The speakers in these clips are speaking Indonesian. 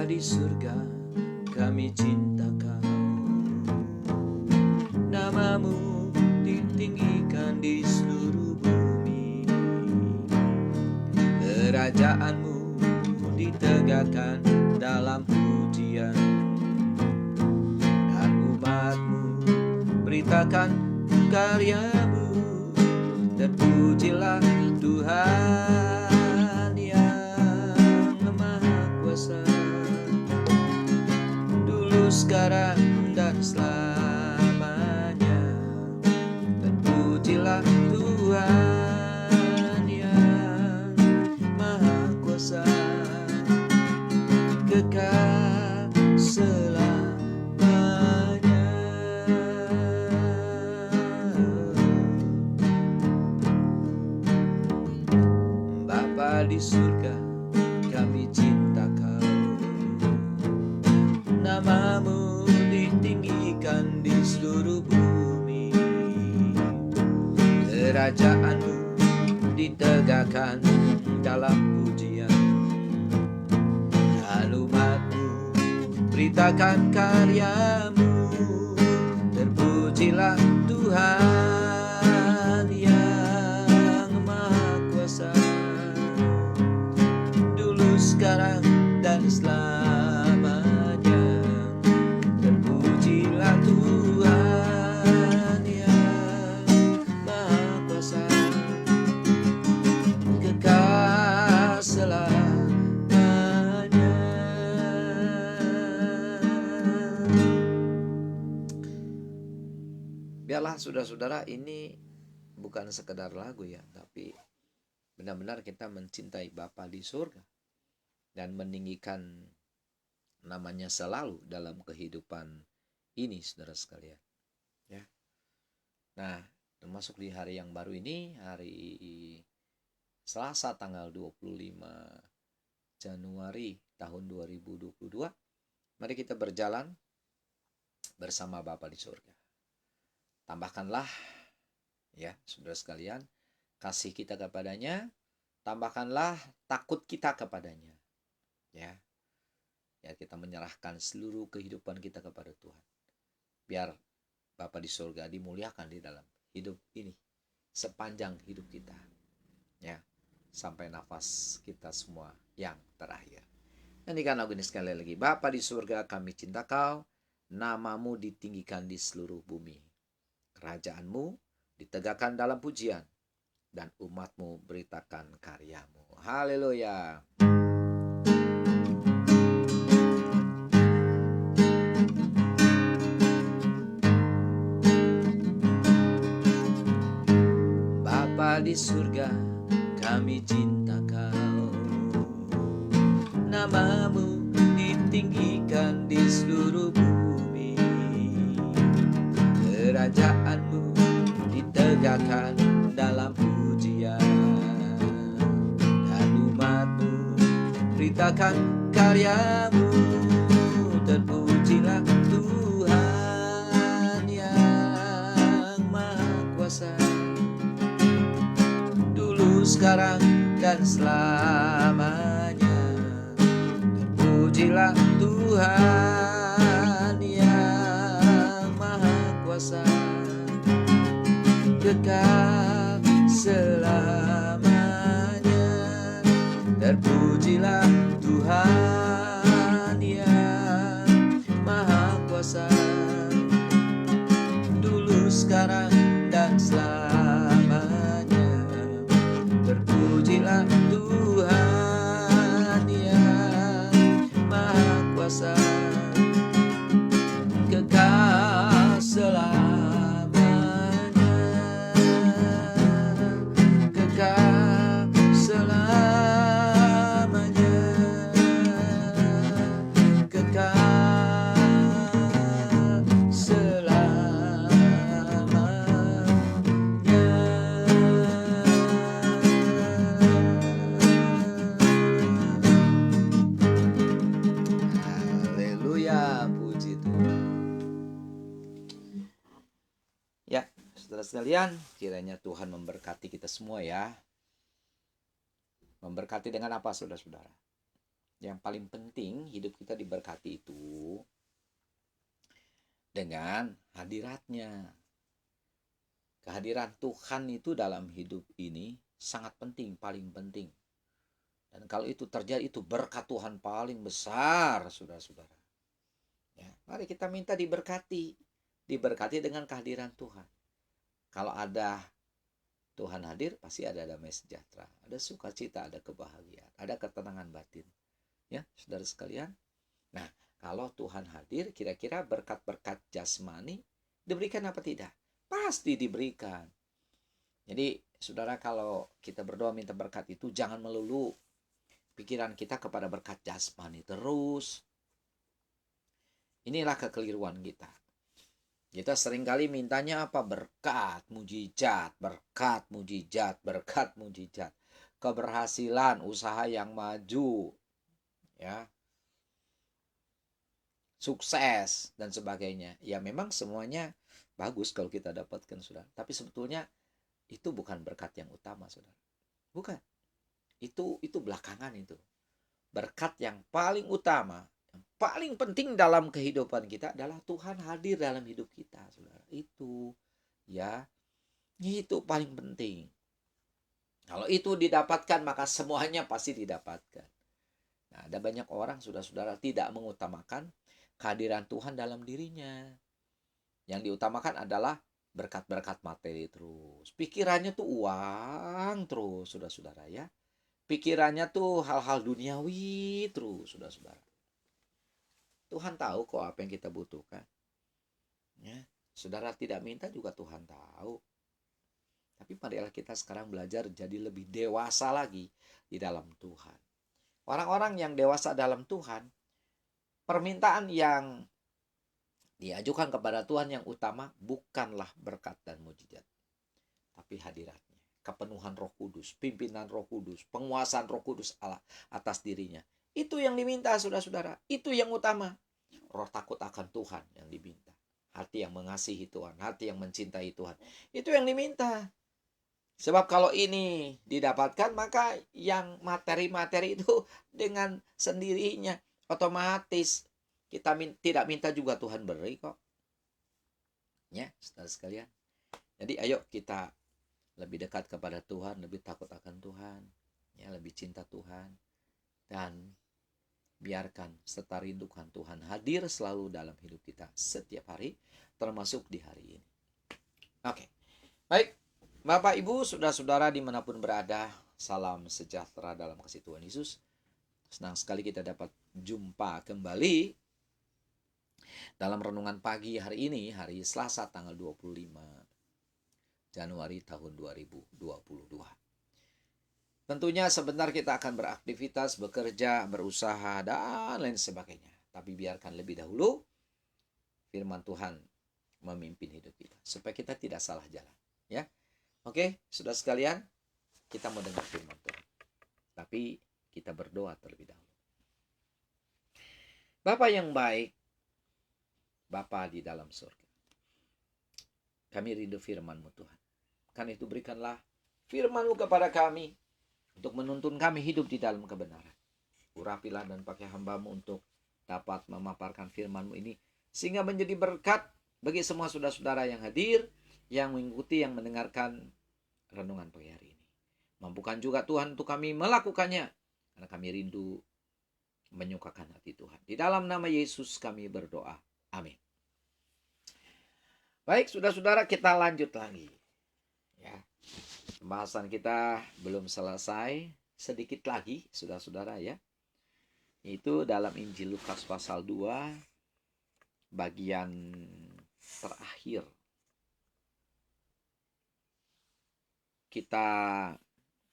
Bapa di surga, kami cinta Kau. Namamu ditinggikan di seluruh bumi. Kerajaanmu ditegakkan dalam pujian. Dan umatmu beritakan karyamu. Terpujilah Tuhan yang Maha Kuasa, dulu, sekarang, dan selamanya. Terpujilah Tuhan yang Maha Kuasa, kekal selamanya. Bapa di surga, kami cinta Kau. Namamu ditinggikan di seluruh bumi. Kerajaanmu ditegakkan dalam pujian. Dan umatmu beritakan karyamu. Terpujilah Tuhan yang Maha Kuasa, dulu, sekarang, dan selamanya. Terpujilah Tuhan yang Maha Kuasa, kekal selamanya. Biarlah saudara-saudara, ini bukan sekedar lagu ya, tapi benar-benar kita mencintai Bapa di surga dan meninggikan namanya selalu dalam kehidupan ini, saudara sekalian. Ya. Nah, termasuk di hari yang baru ini, hari Selasa tanggal 25 Januari tahun 2022, mari kita berjalan bersama Bapa di surga. Tambahkanlah ya, saudara sekalian, kasih kita kepadanya, tambahkanlah takut kita kepadanya. Ya, kita menyerahkan seluruh kehidupan kita kepada Tuhan. Biar Bapa di surga dimuliakan di dalam hidup ini sepanjang hidup kita. Ya, sampai nafas kita semua yang terakhir. Nyanyikan lagu ini sekali lagi. Bapa di surga, kami cinta Kau. Namamu ditinggikan di seluruh bumi. Kerajaanmu ditegakkan dalam pujian, dan umatmu beritakan karyamu. Haleluya. Bapa di surga, kami cinta Kau. Namamu ditinggikan di seluruh bumi. Kerajaanmu ditegakkan dalam pujian, dan umatmu beritakan karyamu. Terpujilah Tuhan yang Maha Kuasa, dulu, sekarang, dan selamanya. Terpujilah Tuhan yang Maha Kuasa, kekal selamanya. Terpujilah Tuhan yang Maha Kuasa, dulu, sekarang, dan selamanya. Terpujilah Tuhan yang Maha Kuasa, kekal selamanya. Kekal selamanya. Kekal selamanya. Haleluya, puji Tuhan. Ya, saudara sekalian, kiranya Tuhan memberkati kita semua ya. Memberkati dengan apa, saudara-saudara? Yang paling penting hidup kita diberkati itu dengan hadiratnya. Kehadiran Tuhan itu dalam hidup ini sangat penting, paling penting. Dan kalau itu terjadi, itu berkat Tuhan paling besar, saudara-saudara. Ya, mari kita minta diberkati. Diberkati dengan kehadiran Tuhan. Kalau ada Tuhan hadir, pasti ada damai sejahtera. Ada sukacita, ada kebahagiaan, ada ketenangan batin. Ya, saudara sekalian. Nah, kalau Tuhan hadir, kira-kira berkat-berkat jasmani diberikan apa tidak? Pasti diberikan. Jadi, saudara, kalau kita berdoa minta berkat itu, jangan melulu pikiran kita kepada berkat jasmani terus. Inilah kekeliruan kita. Kita seringkali mintanya apa? Berkat, mujizat, berkat, mujizat, berkat, mujizat. Keberhasilan, usaha yang maju, ya, sukses, dan sebagainya. Ya memang semuanya bagus kalau kita dapatkan, saudara. Tapi sebetulnya itu bukan berkat yang utama, saudara. Bukan. Itu belakangan itu. Berkat yang paling utama, yang paling penting dalam kehidupan kita adalah Tuhan hadir dalam hidup kita, saudara. Itu, ya, itu paling penting. Kalau itu didapatkan, maka semuanya pasti didapatkan. Nah, ada banyak orang, saudara-saudara, tidak mengutamakan kehadiran Tuhan dalam dirinya. Yang diutamakan adalah berkat-berkat materi terus. Pikirannya tuh uang terus, saudara-saudara, ya. Pikirannya tuh hal-hal duniawi terus, saudara-saudara. Tuhan tahu kok apa yang kita butuhkan. Ya, saudara tidak minta juga Tuhan tahu. Tapi marilah kita sekarang belajar jadi lebih dewasa lagi di dalam Tuhan. Orang-orang yang dewasa dalam Tuhan, permintaan yang diajukan kepada Tuhan yang utama bukanlah berkat dan mujizat, tapi hadiratnya, kepenuhan Roh Kudus, pimpinan Roh Kudus, penguasaan Roh Kudus Allah atas dirinya. Itu yang diminta, saudara-saudara. Itu yang utama. Roh takut akan Tuhan yang diminta. Hati yang mengasihi Tuhan, hati yang mencintai Tuhan. Itu yang diminta. Sebab kalau ini didapatkan, maka yang materi-materi itu dengan sendirinya otomatis kita tidak minta juga Tuhan beri kok. Ya, saudara sekalian. Jadi ayo kita lebih dekat kepada Tuhan, lebih takut akan Tuhan, ya, lebih cinta Tuhan, dan biarkan serta rindukan Tuhan hadir selalu dalam hidup kita setiap hari, termasuk di hari ini. Oke, baik. Bapak, Ibu, saudara-saudara dimanapun berada, salam sejahtera dalam kasih Tuhan Yesus. Senang sekali kita dapat jumpa kembali dalam renungan pagi hari ini, hari Selasa tanggal 25 Januari tahun 2022. Tentunya sebentar kita akan beraktivitas, bekerja, berusaha, dan lain sebagainya. Tapi biarkan lebih dahulu firman Tuhan memimpin hidup kita, supaya kita tidak salah jalan. Ya, oke, saudara sekalian, kita mau dengar firman Tuhan. Tapi kita berdoa terlebih dahulu. Bapa yang baik, Bapa di dalam surga, kami rindu firman-Mu Tuhan. Karena itu berikanlah firman-Mu kepada kami, untuk menuntun kami hidup di dalam kebenaran. Urapilah dan pakai hamba-Mu untuk dapat memaparkan firman-Mu ini, sehingga menjadi berkat bagi semua saudara-saudara yang hadir, yang mengikuti, yang mendengarkan renungan pagi hari ini. Mampukan juga Tuhan untuk kami melakukannya, karena kami rindu menyukakan hati Tuhan. Di dalam nama Yesus kami berdoa. Amin. Baik, saudara-saudara, kita lanjut lagi. Ya, pembahasan kita belum selesai. Sedikit lagi, saudara-saudara, ya. Itu dalam Injil Lukas pasal 2, bagian terakhir. Kita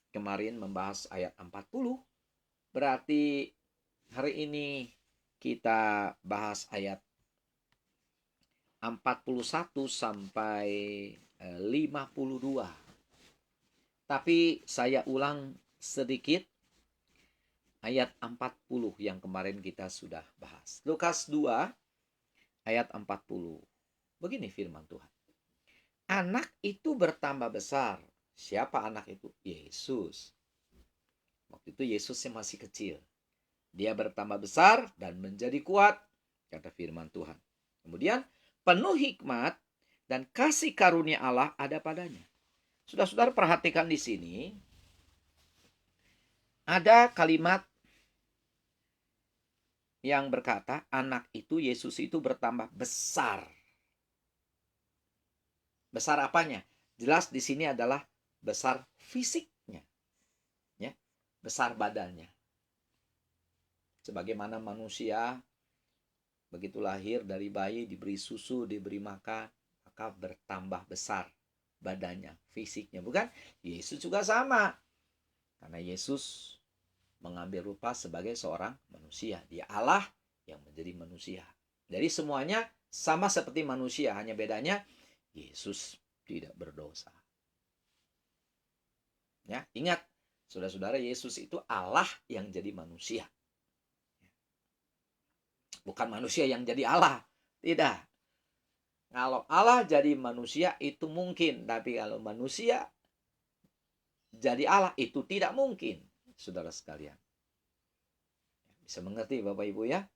kemarin membahas ayat 40. Berarti hari ini kita bahas ayat 41 sampai 52. Tapi saya ulang sedikit ayat 40 yang kemarin kita sudah bahas. Lukas 2 ayat 40. Begini firman Tuhan. Anak itu bertambah besar. Siapa anak itu? Yesus. Waktu itu Yesusnya masih kecil. Dia bertambah besar dan menjadi kuat, kata firman Tuhan. Kemudian, penuh hikmat dan kasih karunia Allah ada padanya. Saudara-saudara perhatikan di sini, ada kalimat yang berkata, anak itu, Yesus itu bertambah besar. Besar apanya? Jelas di sini adalah besar fisiknya. Ya, besar badannya. Sebagaimana manusia begitu lahir dari bayi, diberi susu, diberi makan, maka bertambah besar badannya, fisiknya. Bukan? Yesus juga sama. Karena Yesus mengambil rupa sebagai seorang manusia. Dia Allah yang menjadi manusia. Jadi semuanya sama seperti manusia. Hanya bedanya Yesus tidak berdosa. Ya, ingat, saudara-saudara, Yesus itu Allah yang jadi manusia. Bukan manusia yang jadi Allah. Tidak. Kalau Allah jadi manusia itu mungkin. Tapi kalau manusia jadi Allah itu tidak mungkin. Saudara sekalian. Bisa mengerti Bapak Ibu ya?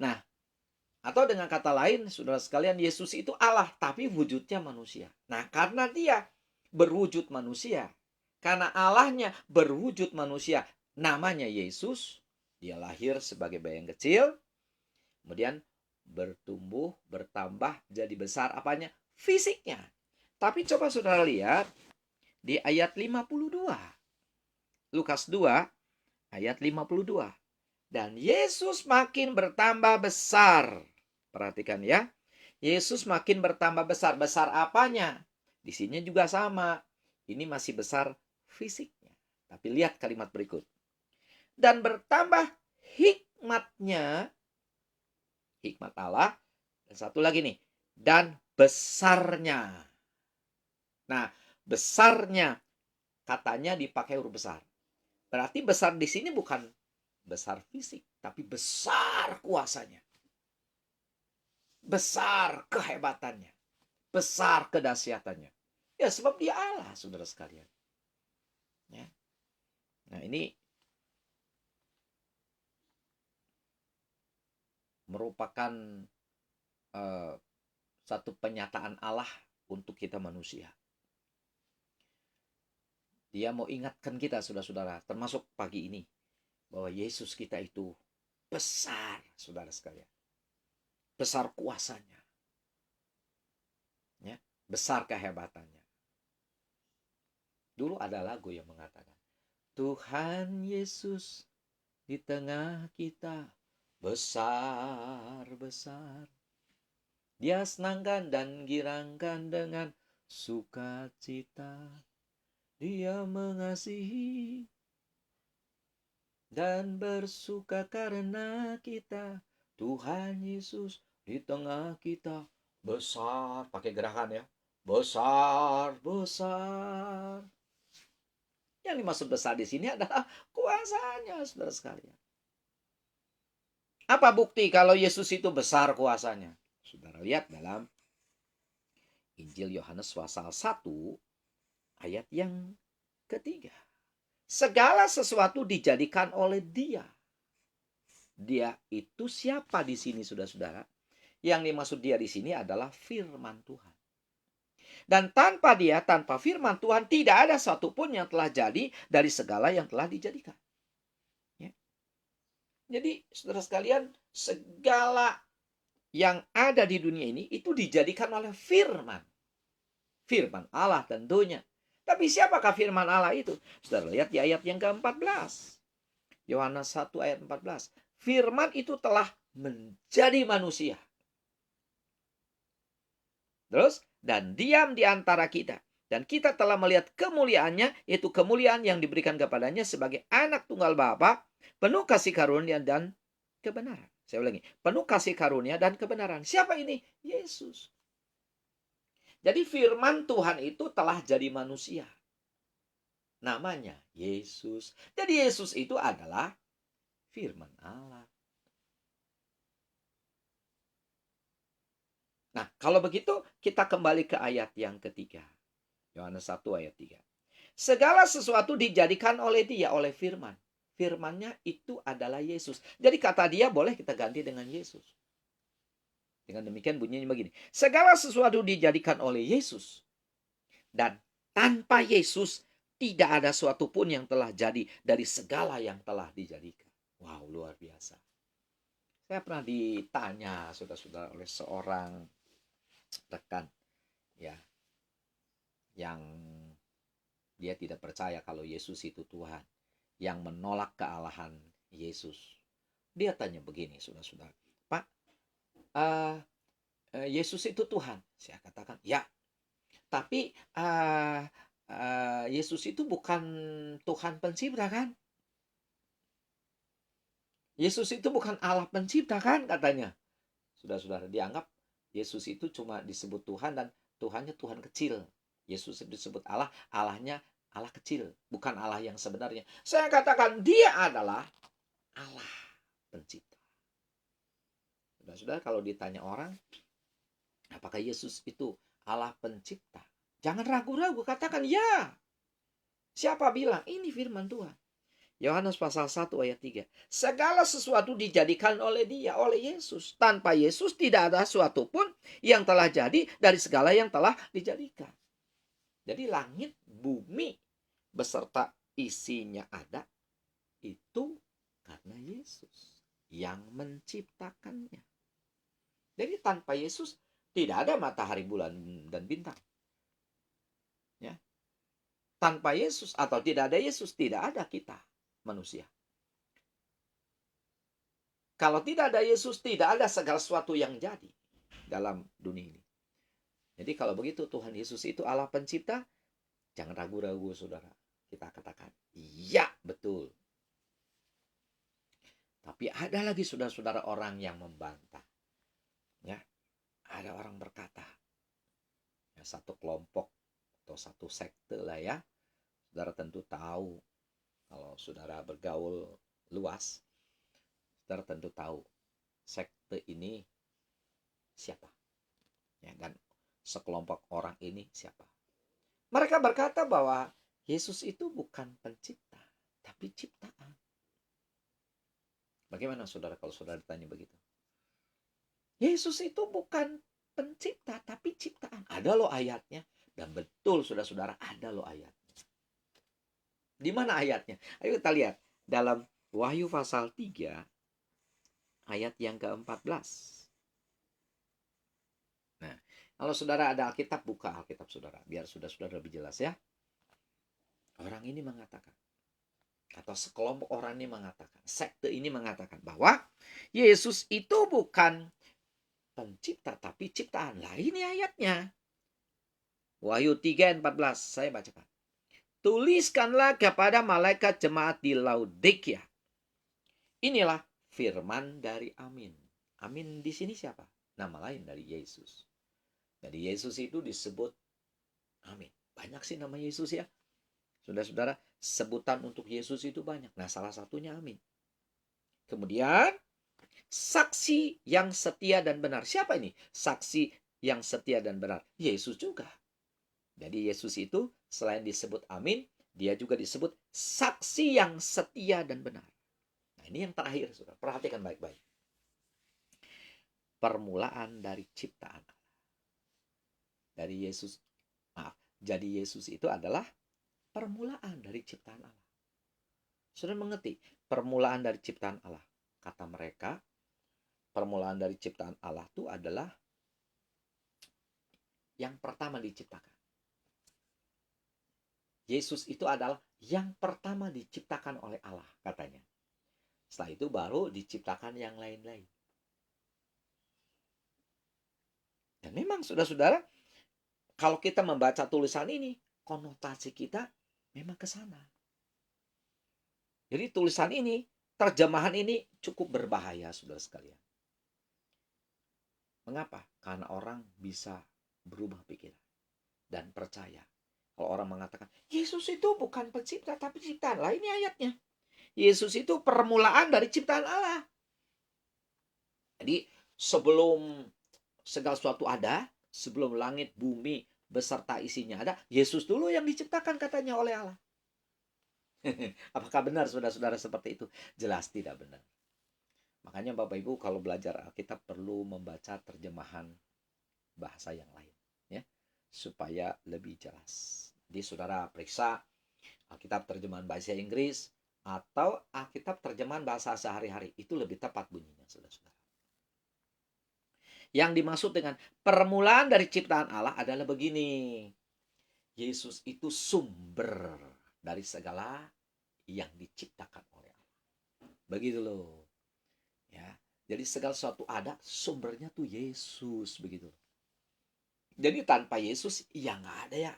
Nah, atau dengan kata lain, saudara sekalian, Yesus itu Allah. Tapi wujudnya manusia. Nah, karena dia berwujud manusia. Karena Allahnya berwujud manusia. Namanya Yesus. Dia lahir sebagai bayi yang kecil. Kemudian bertumbuh, bertambah, jadi besar apanya? Fisiknya. Tapi coba saudara lihat di ayat 52. Lukas 2 ayat 52. Dan Yesus makin bertambah besar. Perhatikan ya. Yesus makin bertambah besar. Besar apanya? Di sini juga sama. Ini masih besar fisiknya. Tapi lihat kalimat berikut. Dan bertambah hikmatnya, hikmat Allah. Dan satu lagi nih. Dan besarnya. Nah, besarnya katanya dipakai huruf besar. Berarti besar di sini bukan besar fisik, tapi besar kuasanya. Besar kehebatannya. Besar kedahsyatannya. Ya, sebab dia Allah, saudara sekalian. Ya. Nah, ini merupakan satu penyataan Allah untuk kita manusia. Dia mau ingatkan kita, saudara-saudara, termasuk pagi ini, bahwa Yesus kita itu besar, saudara sekalian. Besar kuasanya. Ya, besar kehebatannya. Dulu ada lagu yang mengatakan, Tuhan Yesus di tengah kita besar-besar. Dia senangkan dan girangkan dengan sukacita. Dia mengasihi dan bersuka karena kita. Tuhan Yesus di tengah kita besar. Pakai gerakan ya. Besar, besar. Yang dimaksud besar di sini adalah kuasanya, saudara sekalian. Apa bukti kalau Yesus itu besar kuasanya? Saudara lihat dalam Injil Yohanes pasal 1 ayat yang ketiga. Segala sesuatu dijadikan oleh Dia. Dia itu siapa di sini, saudara-saudara? Yang dimaksud Dia di sini adalah firman Tuhan. Dan tanpa Dia, tanpa firman Tuhan, tidak ada satupun yang telah jadi dari segala yang telah dijadikan. Ya. Jadi, saudara sekalian, segala yang ada di dunia ini itu dijadikan oleh firman. Firman Allah tentunya. Tapi siapakah firman Allah itu? Saudara lihat di ayat yang ke-14. Yohanes 1 ayat 14. Firman itu telah menjadi manusia. Terus, dan diam di antara kita. Dan kita telah melihat kemuliaannya, yaitu kemuliaan yang diberikan kepadanya sebagai anak tunggal Bapa, penuh kasih karunia dan kebenaran. Saya ulangi, penuh kasih karunia dan kebenaran. Siapa ini? Yesus. Jadi firman Tuhan itu telah jadi manusia. Namanya Yesus. Jadi Yesus itu adalah firman Allah. Nah, kalau begitu kita kembali ke ayat yang ketiga. Yohanes 1 ayat 3. Segala sesuatu dijadikan oleh Dia, oleh firman. firman-Nya itu adalah Yesus. Jadi kata dia boleh kita ganti dengan Yesus. Dengan demikian bunyinya begini. Segala sesuatu dijadikan oleh Yesus. Dan tanpa Yesus tidak ada suatu pun yang telah jadi dari segala yang telah dijadikan. Wow, luar biasa. Saya pernah ditanya saudara-saudara oleh seorang rekan ya, yang dia tidak percaya kalau Yesus itu Tuhan, yang menolak kealahan Yesus. Dia tanya begini, saudara-saudara, Pak, Yesus itu Tuhan? Saya katakan, ya. Tapi Yesus itu bukan Tuhan pencipta kan? Yesus itu bukan Allah pencipta kan, katanya. Saudara-saudara, dianggap Yesus itu cuma disebut Tuhan dan Tuhannya Tuhan kecil. Yesus disebut Allah, Allahnya Allah kecil, bukan Allah yang sebenarnya. Saya katakan dia adalah Allah pencipta. Saudara-saudara, kalau ditanya orang, apakah Yesus itu Allah pencipta? Jangan ragu-ragu, katakan ya. Siapa bilang? Ini firman Tuhan. Yohanes pasal 1 ayat 3. Segala sesuatu dijadikan oleh dia, oleh Yesus. Tanpa Yesus tidak ada sesuatu pun yang telah jadi dari segala yang telah dijadikan. Jadi langit, bumi, beserta isinya ada, itu karena Yesus yang menciptakannya. Jadi tanpa Yesus tidak ada matahari, bulan, dan bintang. Ya. Tanpa Yesus atau tidak ada Yesus, tidak ada kita manusia. Kalau tidak ada Yesus, tidak ada segala sesuatu yang jadi dalam dunia ini. Jadi kalau begitu Tuhan Yesus itu Allah pencipta, jangan ragu-ragu saudara. Kita katakan, iya betul. Tapi ada lagi saudara-saudara orang yang membantah. Ya, ada orang berkata, ya, satu kelompok atau satu sekte lah ya. Saudara tentu tahu, kalau saudara bergaul luas, saudara tentu tahu sekte ini siapa. Ya, dan sekelompok orang ini siapa. Mereka berkata bahwa Yesus itu bukan pencipta, tapi ciptaan. Bagaimana saudara kalau saudara ditanya begitu? Yesus itu bukan pencipta, tapi ciptaan. Ada loh ayatnya. Dan betul saudara-saudara, ada loh ayatnya. Di mana ayatnya? Ayo kita lihat. Dalam Wahyu pasal 3, ayat yang ke-14. Nah, kalau saudara ada Alkitab, buka Alkitab saudara. Biar saudara lebih jelas ya. Orang ini mengatakan, atau sekelompok orang ini mengatakan, sekte ini mengatakan bahwa Yesus itu bukan pencipta tapi ciptaan. Lah ini ayatnya. Wahyu 3:14 saya bacakan. Tuliskanlah kepada malaikat jemaat di Laodikia. Inilah firman dari Amin. Amin di sini siapa? Nama lain dari Yesus. Jadi Yesus itu disebut Amin. Banyak sih nama Yesus ya. Saudara-saudara, sebutan untuk Yesus itu banyak. Nah, salah satunya Amin. Kemudian, saksi yang setia dan benar. Siapa ini? Saksi yang setia dan benar. Yesus juga. Jadi Yesus itu selain disebut Amin, dia juga disebut saksi yang setia dan benar. Nah, ini yang terakhir, saudara. Perhatikan baik-baik. Permulaan dari ciptaan Allah. Dari Yesus, jadi Yesus itu adalah permulaan dari ciptaan Allah. Sudah mengerti? Permulaan dari ciptaan Allah. Kata mereka, permulaan dari ciptaan Allah itu adalah yang pertama diciptakan. Yesus itu adalah yang pertama diciptakan oleh Allah, katanya. Setelah itu baru diciptakan yang lain-lain. Dan memang saudara-saudara, kalau kita membaca tulisan ini, konotasi kita memang ke sana. Jadi tulisan ini, terjemahan ini cukup berbahaya, saudara sekalian. Mengapa? Karena orang bisa berubah pikiran dan percaya. Kalau orang mengatakan, Yesus itu bukan pencipta, tapi ciptaan. Lah ini ayatnya. Yesus itu permulaan dari ciptaan Allah. Jadi sebelum segala sesuatu ada, sebelum langit, bumi, beserta isinya ada, Yesus dulu yang diciptakan katanya oleh Allah. Apakah benar saudara-saudara seperti itu? Jelas tidak benar. Makanya Bapak Ibu kalau belajar Alkitab perlu membaca terjemahan bahasa yang lain, ya, supaya lebih jelas. Jadi saudara periksa Alkitab terjemahan bahasa Inggris atau Alkitab terjemahan bahasa sehari-hari, itu lebih tepat bunyinya, saudara-saudara. Yang dimaksud dengan permulaan dari ciptaan Allah adalah begini. Yesus itu sumber dari segala yang diciptakan oleh Allah. Begitu loh. Ya. Jadi segala sesuatu ada, sumbernya tuh Yesus, begitu. Jadi tanpa Yesus ya nggak ada ya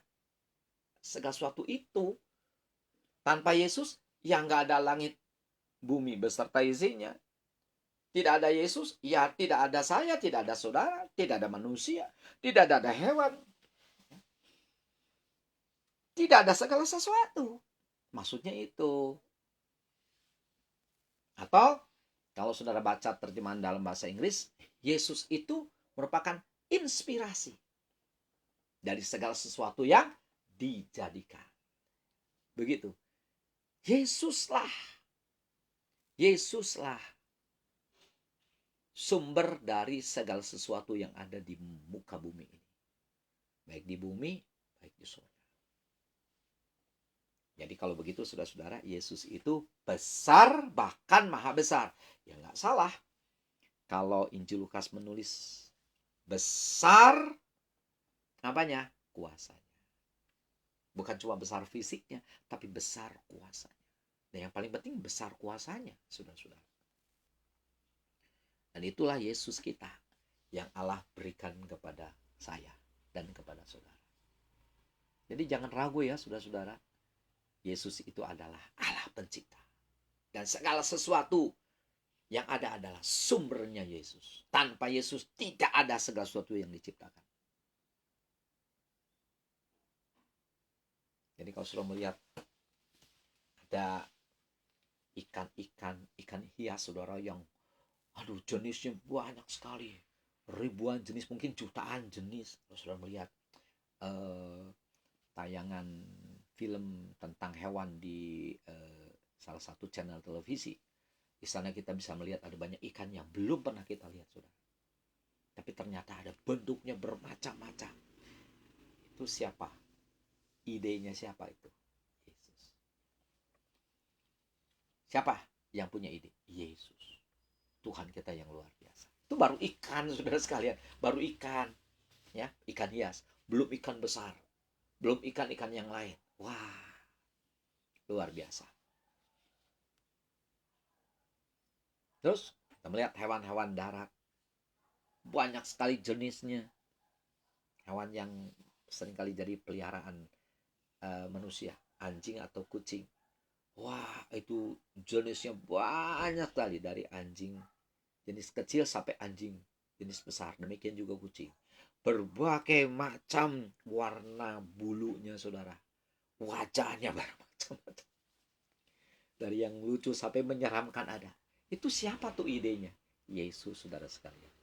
segala sesuatu itu. Tanpa Yesus ya nggak ada langit bumi beserta isinya. Tidak ada Yesus, ya tidak ada saya, tidak ada saudara, tidak ada manusia, tidak ada hewan. Tidak ada segala sesuatu. Maksudnya itu. Atau kalau saudara baca terjemahan dalam bahasa Inggris, Yesus itu merupakan inspirasi dari segala sesuatu yang dijadikan. Begitu. Yesuslah sumber dari segala sesuatu yang ada di muka bumi ini. Baik di bumi, baik di surga. Jadi kalau begitu saudara-saudara, Yesus itu besar, bahkan maha besar. Ya nggak salah. Kalau Injil Lukas menulis besar, apanya? Kuasanya. Bukan cuma besar fisiknya, tapi besar kuasanya. Dan yang paling penting besar kuasanya, saudara-saudara. Dan itulah Yesus kita yang Allah berikan kepada saya dan kepada saudara. Jadi jangan ragu ya saudara-saudara. Yesus itu adalah Allah pencipta. Dan segala sesuatu yang ada adalah sumbernya Yesus. Tanpa Yesus tidak ada segala sesuatu yang diciptakan. Jadi kalau sudah melihat ada ikan hias saudara yang jenisnya banyak sekali, ribuan jenis, mungkin jutaan jenis. Kalau sudah melihat tayangan film tentang hewan di salah satu channel televisi, di sana kita bisa melihat ada banyak ikan yang belum pernah kita lihat, saudara. Tapi ternyata ada bentuknya bermacam-macam. Itu siapa? Idenya siapa itu? Yesus. Siapa yang punya ide? Yesus. Tuhan kita yang luar biasa. Itu baru ikan, saudara sekalian. Baru ikan. Ya, ikan hias. Belum ikan besar. Belum ikan-ikan yang lain. Wah, luar biasa. Terus kita melihat hewan-hewan darat. Banyak sekali jenisnya. Hewan yang seringkali jadi peliharaan manusia. Anjing atau kucing. Wah, itu jenisnya banyak sekali. Dari anjing jenis kecil sampai anjing jenis besar. Demikian juga kucing. Berbagai macam warna bulunya, saudara. Wajahnya bermacam-macam. Dari yang lucu sampai menyeramkan ada. Itu siapa tuh idenya? Yesus, saudara sekalian.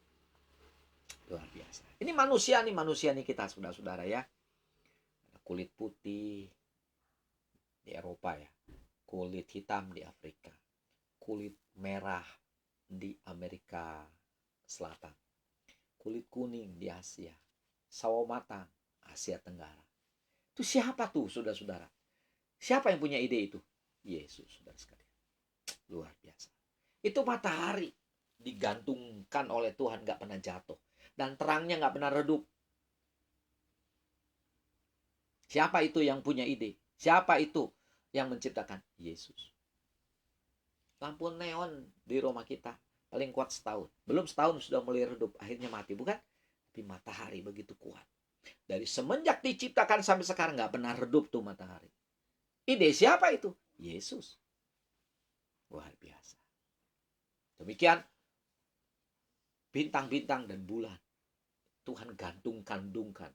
Luar biasa. Ini manusia nih kita, saudara-saudara ya. Kulit putih di Eropa ya. Kulit hitam di Afrika. Kulit merah di Amerika Selatan. Kulit kuning di Asia. Sawo matang Asia Tenggara. Itu siapa tuh, saudara-saudara? Siapa yang punya ide itu? Yesus, saudara sekalian. Luar biasa. Itu matahari digantungkan oleh Tuhan, gak pernah jatuh. Dan terangnya gak pernah redup. Siapa itu yang punya ide? Siapa itu yang menciptakan? Yesus. Lampu neon di rumah kita paling kuat setahun. Belum setahun sudah mulai redup, akhirnya mati, bukan? Tapi matahari begitu kuat. Dari semenjak diciptakan sampai sekarang gak pernah redup tuh matahari. Ide siapa itu? Yesus. Luar biasa. Demikian bintang-bintang dan bulan Tuhan gantung-gantungkan.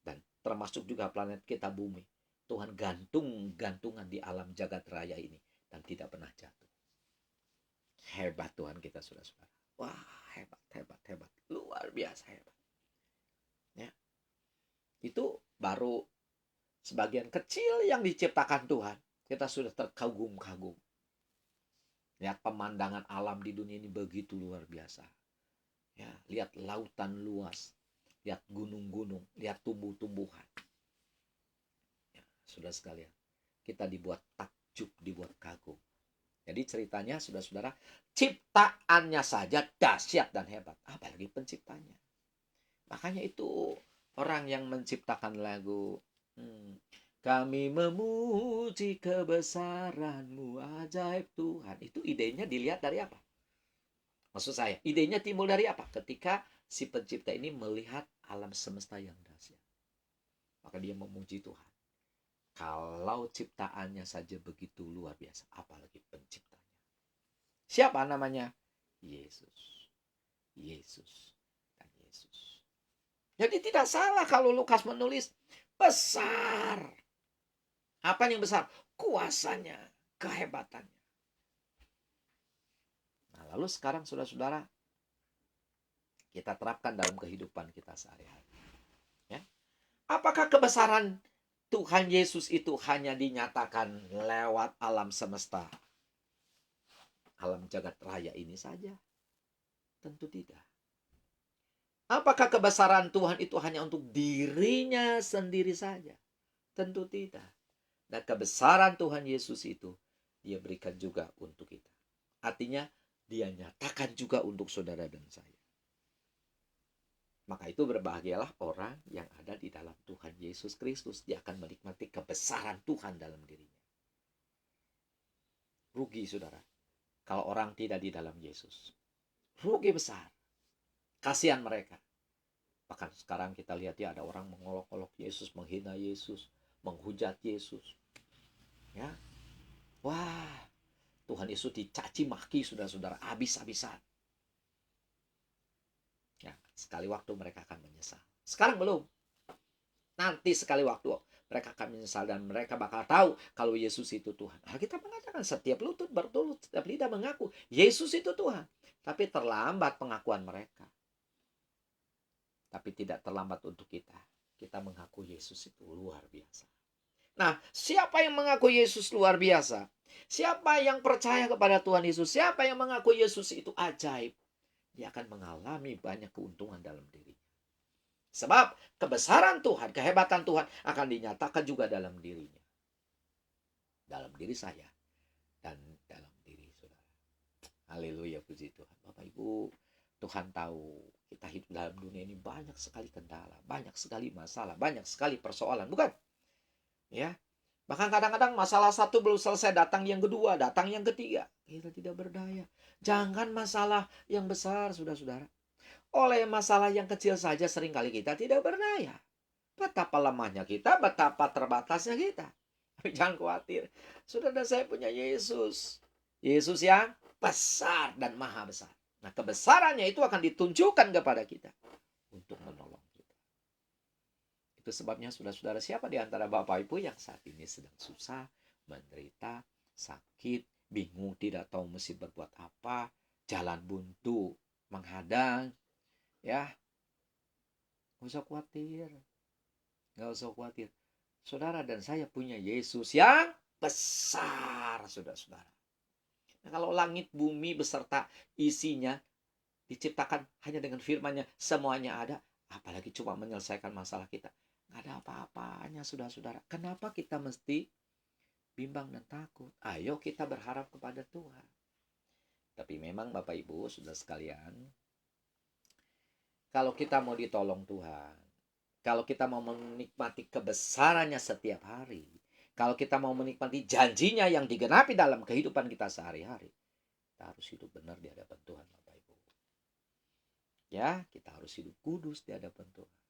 Dan termasuk juga planet kita bumi. Tuhan gantung-gantungan di alam jagat raya ini. Dan tidak pernah jatuh. Hebat Tuhan kita, saudara-saudara. Wah, hebat. Luar biasa hebat. Ya. Itu baru sebagian kecil yang diciptakan Tuhan. Kita sudah terkagum-kagum. Lihat pemandangan alam di dunia ini begitu luar biasa. Ya, lihat lautan luas, lihat gunung-gunung, lihat tumbuh-tumbuhan. Ya, sudah sekalian, kita dibuat takjub, dibuat kagum. Jadi ceritanya, saudara-saudara, ciptaannya saja dahsyat dan hebat, apalagi penciptanya. Makanya itu orang yang menciptakan lagu, kami memuji kebesaran-Mu ajaib Tuhan. Itu idenya dilihat dari apa? Maksud saya, idenya timbul dari apa? Ketika si pencipta ini melihat alam semesta yang dahsyat, maka dia memuji Tuhan. Kalau ciptaannya saja begitu luar biasa, apalagi penciptanya. Siapa namanya? Yesus. Yesus dan Yesus. Jadi tidak salah kalau Lukas menulis besar. Apa yang besar? Kuasanya, kehebatannya. Nah, lalu sekarang saudara-saudara, kita terapkan dalam kehidupan kita sehari-hari. Ya. Apakah kebesaran Tuhan Yesus itu hanya dinyatakan lewat alam semesta, alam jagat raya ini saja? Tentu tidak. Apakah kebesaran Tuhan itu hanya untuk dirinya sendiri saja? Tentu tidak. Dan kebesaran Tuhan Yesus itu dia berikan juga untuk kita. Artinya dia nyatakan juga untuk saudara dan saya. Maka itu berbahagialah orang yang ada di dalam Tuhan Yesus Kristus. Dia akan menikmati kebesaran Tuhan dalam dirinya. Rugi saudara, kalau orang tidak di dalam Yesus. Rugi besar. Kasihan mereka. Bahkan sekarang kita lihat ya, ada orang mengolok-olok Yesus, menghina Yesus, menghujat Yesus. Ya, wah, Tuhan Yesus dicaci maki saudara-saudara habis-habisan. Ya, sekali waktu mereka akan menyesal. Sekarang belum. Nanti sekali waktu mereka akan menyesal dan mereka bakal tahu kalau Yesus itu Tuhan. Kita mengatakan setiap lutut bertulut, setiap lidah mengaku Yesus itu Tuhan. Tapi terlambat pengakuan mereka. Tapi tidak terlambat untuk kita. Kita mengaku Yesus itu luar biasa. Nah, siapa yang mengaku Yesus luar biasa? Siapa yang percaya kepada Tuhan Yesus? Siapa yang mengaku Yesus itu ajaib? Dia akan mengalami banyak keuntungan dalam dirinya. Sebab kebesaran Tuhan, kehebatan Tuhan akan dinyatakan juga dalam dirinya. Dalam diri saya dan dalam diri saudara. Haleluya, puji Tuhan. Bapak Ibu, Tuhan tahu kita hidup dalam dunia ini banyak sekali kendala, banyak sekali masalah, banyak sekali persoalan, bukan? Ya, bahkan kadang-kadang masalah satu belum selesai, datang yang kedua, datang yang ketiga. Kita tidak berdaya. Jangan masalah yang besar, saudara-saudara. Oleh masalah yang kecil saja seringkali kita tidak berdaya. Betapa lemahnya kita, betapa terbatasnya kita. Tapi jangan khawatir. Saudara, saya punya Yesus. Yesus yang besar dan maha besar. Nah, kebesarannya itu akan ditunjukkan kepada kita untuk menolong kita. Itu sebabnya saudara-saudara, siapa di antara Bapak Ibu yang saat ini sedang susah, menderita, sakit, bingung, tidak tahu mesti berbuat apa, jalan buntu, menghadang, ya, nggak usah khawatir. Nggak usah khawatir. Saudara dan saya punya Yesus yang besar, saudara-saudara. Nah, kalau langit bumi beserta isinya diciptakan hanya dengan firman-Nya, semuanya ada, apalagi cuma menyelesaikan masalah kita. Nggak ada apa-apanya, saudara-saudara. Kenapa kita mesti bimbang dan takut? Ayo kita berharap kepada Tuhan. Tapi memang Bapak Ibu, saudara sekalian, kalau kita mau ditolong Tuhan, kalau kita mau menikmati kebesarannya setiap hari, kalau kita mau menikmati janjinya yang digenapi dalam kehidupan kita sehari-hari, kita harus hidup benar di hadapan Tuhan, Bapak Ibu. Ya, kita harus hidup kudus di hadapan Tuhan.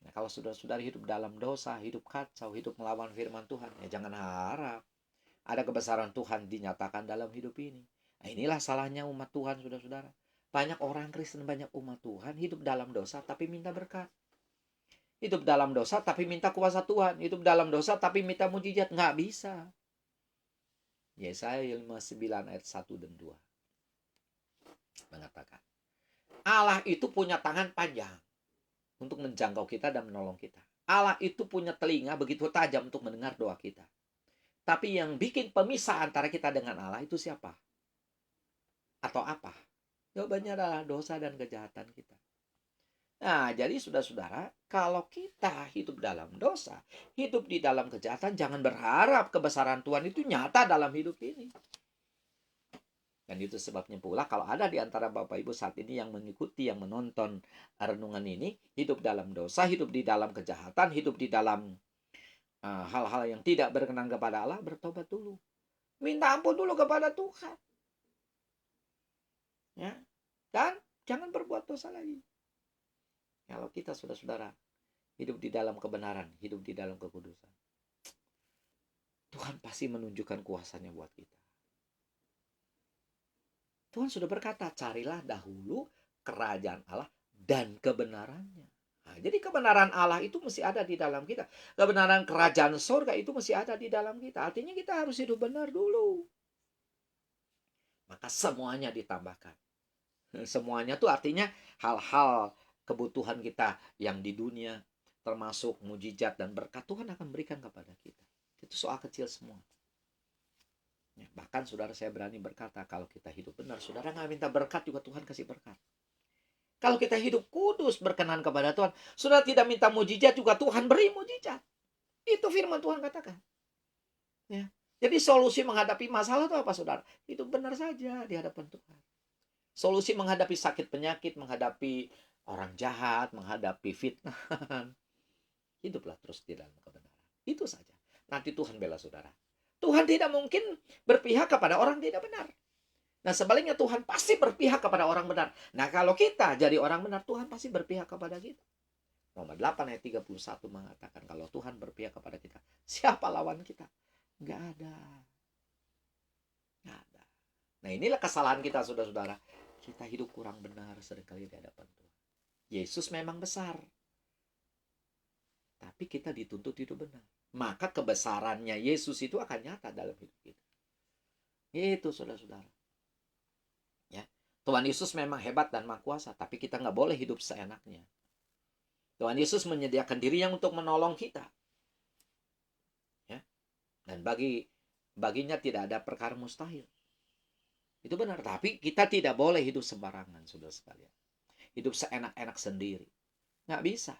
Nah, kalau saudara-saudara hidup dalam dosa, hidup kacau, hidup melawan firman Tuhan, ya jangan harap ada kebesaran Tuhan dinyatakan dalam hidup ini. Nah, inilah salahnya umat Tuhan, saudara-saudara. Banyak orang Kristen, banyak umat Tuhan hidup dalam dosa tapi minta berkat. Hidup dalam dosa tapi minta kuasa Tuhan. Hidup dalam dosa tapi minta mujizat. Nggak bisa. Yesaya 59 ayat 1 dan 2 mengatakan, Allah itu punya tangan panjang untuk menjangkau kita dan menolong kita. Allah itu punya telinga begitu tajam untuk mendengar doa kita. Tapi yang bikin pemisah antara kita dengan Allah itu siapa? Atau apa? Jawabannya adalah dosa dan kejahatan kita. Nah, jadi saudara-saudara, kalau kita hidup dalam dosa, hidup di dalam kejahatan, jangan berharap kebesaran Tuhan itu nyata dalam hidup ini. Dan itu sebabnya pula kalau ada di antara Bapak Ibu saat ini yang mengikuti, yang menonton renungan ini, hidup dalam dosa, hidup di dalam kejahatan, hidup di dalam hal-hal yang tidak berkenan kepada Allah, bertobat dulu. Minta ampun dulu kepada Tuhan. Ya. Dan jangan berbuat dosa lagi. Kalau kita saudara-saudara hidup di dalam kebenaran, hidup di dalam kekudusan, Tuhan pasti menunjukkan kuasanya buat kita. Tuhan sudah berkata, carilah dahulu kerajaan Allah dan kebenarannya. Nah, jadi kebenaran Allah itu mesti ada di dalam kita. Kebenaran kerajaan surga itu mesti ada di dalam kita. Artinya kita harus hidup benar dulu. Maka semuanya ditambahkan. Semuanya itu artinya hal-hal kebutuhan kita yang di dunia, termasuk mujizat dan berkat, Tuhan akan berikan kepada kita. Itu soal kecil semua. Ya, bahkan saudara, saya berani berkata, kalau kita hidup benar, saudara nggak minta berkat juga Tuhan kasih berkat. Kalau kita hidup kudus berkenan kepada Tuhan, saudara tidak minta mujizat juga Tuhan beri mujizat. Itu firman Tuhan katakan. Ya. Jadi solusi menghadapi masalah itu apa saudara? Hidup benar saja di hadapan Tuhan. Solusi menghadapi sakit penyakit, menghadapi orang jahat, menghadapi fitnah. Hiduplah terus di dalam kebenaran. Itu saja. Nanti Tuhan bela saudara. Tuhan tidak mungkin berpihak kepada orang tidak benar. Nah, sebaliknya Tuhan pasti berpihak kepada orang benar. Nah, kalau kita jadi orang benar, Tuhan pasti berpihak kepada kita. Roma 8 ayat 31 mengatakan, kalau Tuhan berpihak kepada kita, siapa lawan kita? Nggak ada. Nggak ada. Nah, inilah kesalahan kita, saudara-saudara. Kita hidup kurang benar seringkali di hadapan Tuhan. Yesus memang besar. Tapi kita dituntut hidup benar. Maka kebesarannya Yesus itu akan nyata dalam hidup kita. Itu saudara-saudara. Ya. Tuhan Yesus memang hebat dan maha kuasa, tapi kita nggak boleh hidup seenaknya. Tuhan Yesus menyediakan dirinya untuk menolong kita. Ya. Dan baginya tidak ada perkara mustahil. Itu benar, tapi kita tidak boleh hidup sembarangan, saudara sekalian. Hidup seenak-enak sendiri. Nggak bisa.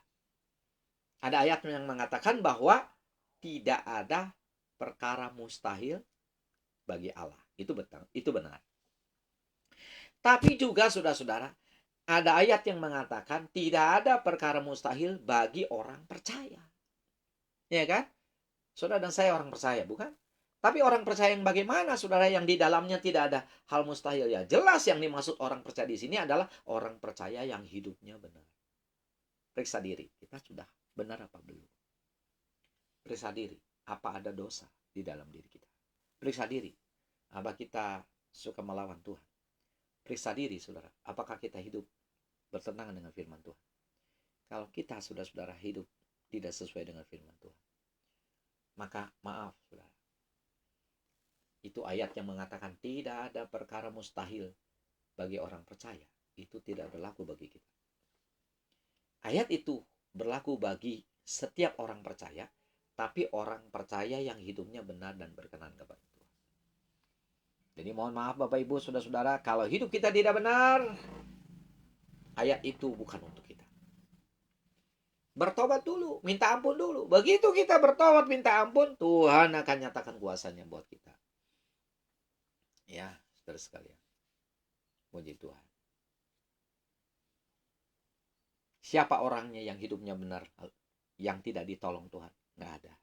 Ada ayat yang mengatakan bahwa tidak ada perkara mustahil bagi Allah. Itu betul, itu benar. Tapi juga saudara-saudara, ada ayat yang mengatakan tidak ada perkara mustahil bagi orang percaya. Ya kan? Saudara dan saya orang percaya, bukan? Tapi orang percaya yang bagaimana, saudara, yang di dalamnya tidak ada hal mustahil? Ya, jelas yang dimaksud orang percaya di sini adalah orang percaya yang hidupnya benar. Periksa diri, kita sudah benar apa belum? Periksa diri, apa ada dosa di dalam diri kita? Periksa diri, apa kita suka melawan Tuhan? Periksa diri, saudara, apakah kita hidup bertentangan dengan firman Tuhan? Kalau kita, saudara-saudara, hidup tidak sesuai dengan firman Tuhan, maka maaf, saudara. Itu ayat yang mengatakan tidak ada perkara mustahil bagi orang percaya. Itu tidak berlaku bagi kita. Ayat itu berlaku bagi setiap orang percaya, tapi orang percaya yang hidupnya benar dan berkenan kepada Tuhan. Jadi mohon maaf Bapak Ibu, saudara-saudara, kalau hidup kita tidak benar, ayat itu bukan untuk kita. Bertobat dulu, minta ampun dulu. Begitu kita bertobat, minta ampun, Tuhan akan nyatakan kuasanya buat kita. Ya, saudara sekalian. Puji Tuhan. Siapa orangnya yang hidupnya benar, yang tidak ditolong Tuhan? Nggak ada.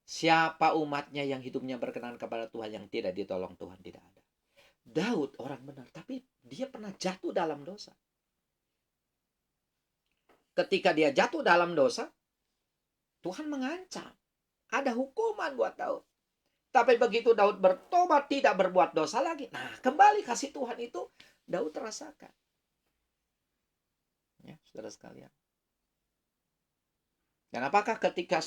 Siapa umatnya yang hidupnya berkenan kepada Tuhan, yang tidak ditolong Tuhan? Tidak ada. Daud orang benar, tapi dia pernah jatuh dalam dosa. Ketika dia jatuh dalam dosa, Tuhan mengancam. Ada hukuman buat Daud. Tapi begitu Daud bertobat, tidak berbuat dosa lagi. Nah, kembali kasih Tuhan itu Daud rasakan. Ya, saudara sekalian. Dan apakah ketika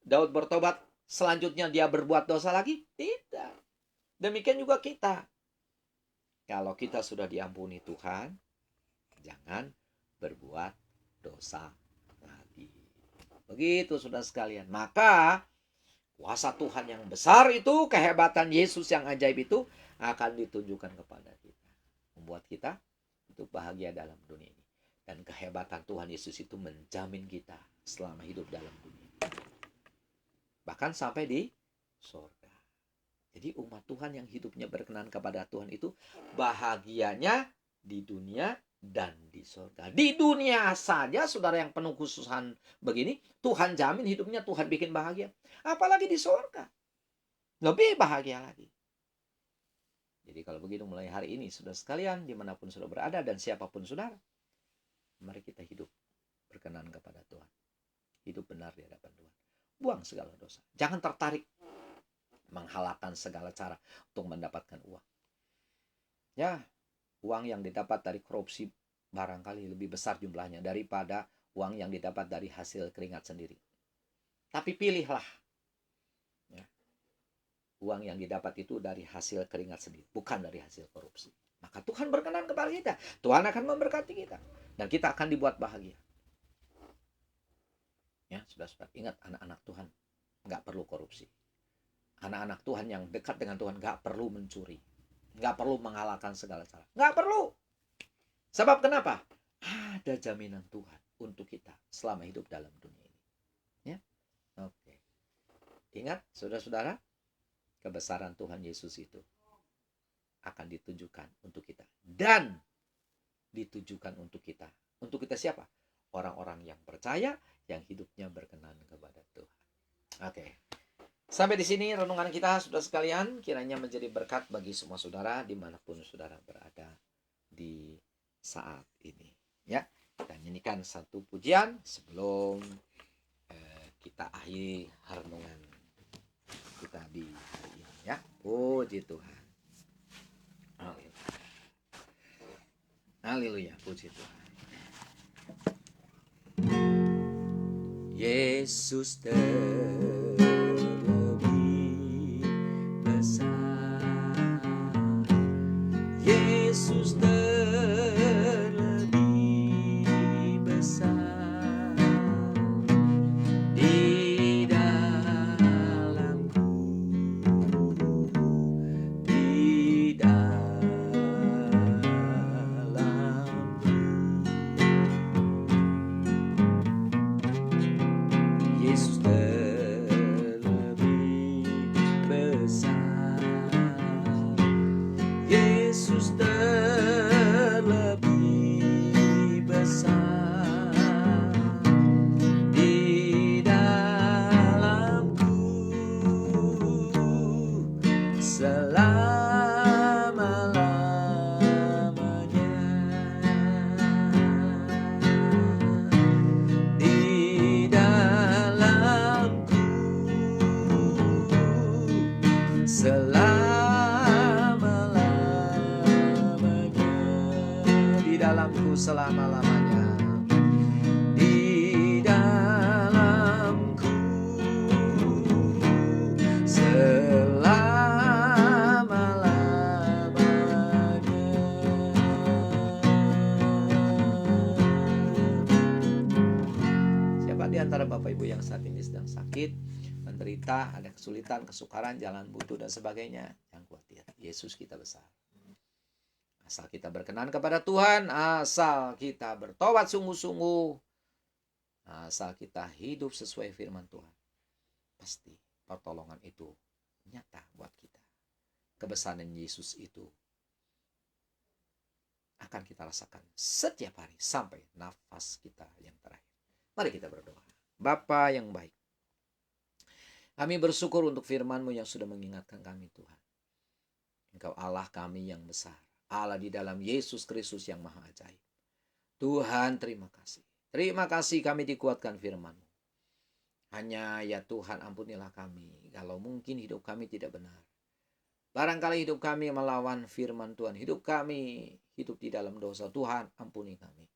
Daud bertobat, selanjutnya dia berbuat dosa lagi? Tidak. Demikian juga kita. Kalau kita sudah diampuni Tuhan, jangan berbuat dosa lagi. Begitu saudara sekalian. Maka Kuasa Tuhan yang besar itu, kehebatan Yesus yang ajaib itu akan ditunjukkan kepada kita. Membuat kita itu bahagia dalam dunia ini. Dan kehebatan Tuhan Yesus itu menjamin kita selama hidup dalam dunia. Bahkan sampai di surga. Jadi umat Tuhan yang hidupnya berkenan kepada Tuhan itu bahagianya di dunia dan di surga. Di dunia saja saudara yang penuh khususan begini, Tuhan jamin hidupnya, Tuhan bikin bahagia. Apalagi di surga. Lebih bahagia lagi. Jadi kalau begitu mulai hari ini, saudara sekalian, dimanapun saudara berada dan siapapun saudara, mari kita hidup berkenan kepada Tuhan. Hidup benar di hadapan Tuhan. Buang segala dosa. Jangan tertarik menghalalkan segala cara untuk mendapatkan uang. Ya, uang yang didapat dari korupsi barangkali lebih besar jumlahnya daripada uang yang didapat dari hasil keringat sendiri. Tapi pilihlah ya, uang yang didapat itu dari hasil keringat sendiri, bukan dari hasil korupsi. Maka Tuhan berkenan kepada kita. Tuhan akan memberkati kita. Dan kita akan dibuat bahagia. Ya, sudah ingat anak-anak Tuhan nggak perlu korupsi. Anak-anak Tuhan yang dekat dengan Tuhan nggak perlu mencuri. Nggak perlu menghalalkan segala cara. Nggak perlu. Sebab kenapa? Ada jaminan Tuhan untuk kita selama hidup dalam dunia ini. Ya, oke. Ingat, saudara-saudara, kebesaran Tuhan Yesus itu akan ditujukan untuk kita. Dan ditujukan untuk kita. Untuk kita siapa? Orang-orang yang percaya, yang hidupnya berkenan kepada Tuhan. Oke. Sampai di sini renungan kita, saudara sekalian. Kiranya menjadi berkat bagi semua saudara dimanapun saudara berada di saat ini. Ya, kita nyanyikan satu pujian sebelum kita akhiri renungan kita di hari ini. Ya, puji Tuhan. Haleluya, puji Tuhan. Yesus terlebih besar, Yesus terlebih besar di dalamku, di dalamku. Yesus terlebih besar, Yesus terlebih besar di dalamku selama-lamanya, di dalamku selama-lamanya, di dalamku selama-lamanya, di dalamku selama-lamanya. Siapa di antara Bapak Ibu yang saat ini sedang sakit, menderita, ada kesulitan, kesukaran, jalan buntu dan sebagainya, jangan khawatir. Yesus kita besar. Asal kita berkenan kepada Tuhan, asal kita bertobat sungguh-sungguh, asal kita hidup sesuai firman Tuhan, pasti pertolongan itu nyata buat kita. Kebesaran Yesus itu akan kita rasakan setiap hari sampai nafas kita yang terakhir. Mari kita berdoa. Bapa yang baik, kami bersyukur untuk firman-Mu yang sudah mengingatkan kami Tuhan. Engkau Allah kami yang besar, Allah di dalam Yesus Kristus yang maha ajaib. Tuhan terima kasih. Terima kasih kami dikuatkan firman-Mu. Hanya ya Tuhan ampunilah kami kalau mungkin hidup kami tidak benar. Barangkali hidup kami melawan firman Tuhan. Hidup kami hidup di dalam dosa. Tuhan ampuni kami.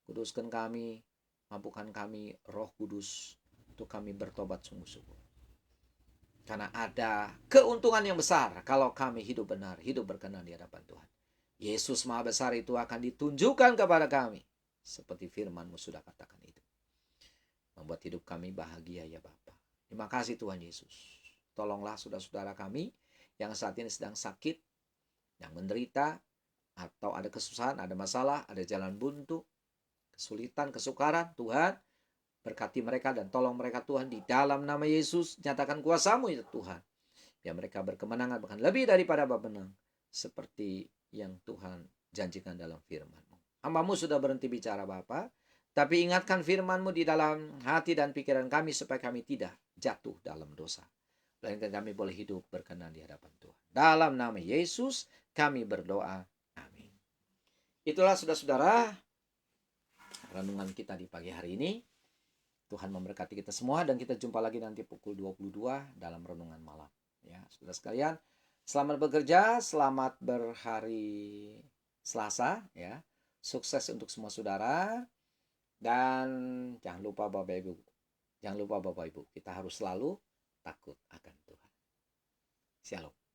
Kuduskan kami, mampukan kami Roh Kudus untuk kami bertobat sungguh-sungguh. Karena ada keuntungan yang besar kalau kami hidup benar, hidup berkenan di hadapan Tuhan. Yesus Maha Besar itu akan ditunjukkan kepada kami. Seperti firman-Mu sudah katakan itu. Membuat hidup kami bahagia ya Bapa. Terima kasih Tuhan Yesus. Tolonglah saudara-saudara kami yang saat ini sedang sakit, yang menderita, atau ada kesusahan, ada masalah, ada jalan buntu, kesulitan, kesukaran. Tuhan, berkati mereka dan tolong mereka Tuhan di dalam nama Yesus. Nyatakan kuasa-Mu ya Tuhan. Biar mereka berkemenangan bahkan lebih daripada menang. Seperti yang Tuhan janjikan dalam firman-Mu. Hamba-Mu sudah berhenti bicara Bapa. Tapi ingatkan firman-Mu di dalam hati dan pikiran kami supaya kami tidak jatuh dalam dosa. Melainkan kami boleh hidup berkenan di hadapan Tuhan. Dalam nama Yesus kami berdoa. Amin. Itulah saudara-saudara renungan kita di pagi hari ini. Tuhan memberkati kita semua dan kita jumpa lagi nanti pukul 22 dalam renungan malam. Ya, saudara sekalian, selamat bekerja, selamat berhari Selasa ya. Sukses untuk semua saudara. Dan jangan lupa Bapak Ibu, kita harus selalu takut akan Tuhan. Shalom.